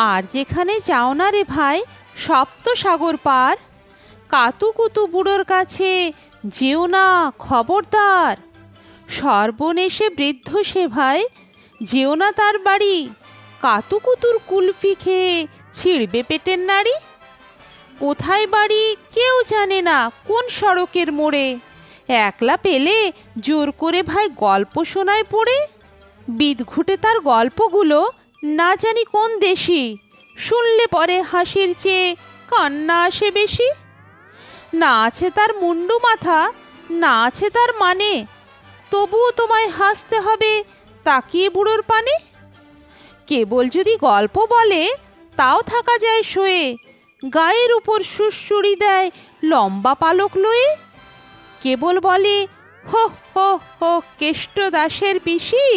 আর যেখানে যাও না রে ভাই সপ্ত সাগর পার, কাতুকুতু বুড়োর কাছে যেও না খবরদার। সর্বনেশে বৃদ্ধ সে ভাই, যেও না তার বাড়ি, কাতুকুতুর কুলফি খেয়ে ছিঁড়বে পেটের নাড়ি। কোথায় বাড়ি কেউ জানে না, কোন সড়কের মোড়ে, একলা পেলে জোর করে ভাই গল্প শোনায় পড়ে। বিদঘুটে তার গল্পগুলো না জানি কোন দেশি, শুনলে পরে হাসির চেয়ে কান্না আসে বেশি। না আছে তার মুন্ডু মাথা, না আছে তার মানে, তবুও তোমায় হাসতে হবে তাকিয়ে বুড়োর পানে। কেবল যদি গল্প বলে তাও থাকা যায় শোয়ে, গায়ের উপর সুড়সুড়ি দেয় লম্বা পালক লয়ে। কেবল বলে হো হো হো কেষ্ট দাসের পিসি,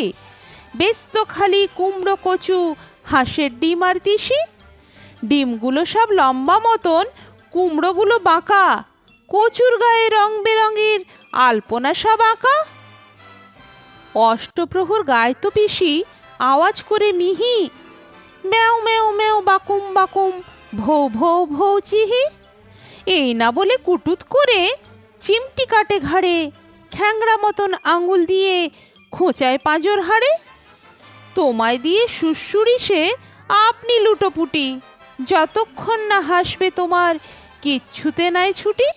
ব্যস্ত খালি কুমড়ো কচু হাঁসের ডিম আর তিসি। ডিমগুলো সব লম্বা মতন, কুমড়োগুলো বাঁকা, কচুর গায়ে রং বেরঙের আলপনা সব আঁকা। অষ্টপ্রহর গায়তো পিসি আওয়াজ করে মিহি, ম্যাও ম্যাও ম্যাও বাকুম বাকুম ভৌ ভৌ ভৌ চিহি। এই না বলে কুটুত করে চিমটি কাটে ঘাড়ে, খ্যাংরা মতন আঙুল দিয়ে খোঁচায় পাঁজর হাড়ে। তোমায় দিয়ে সুড়সুড়ি সে আপনি লুটোপুটি, যতক্ষণ না হাসবে তোমার কিচ্ছুতে নাই ছুটি।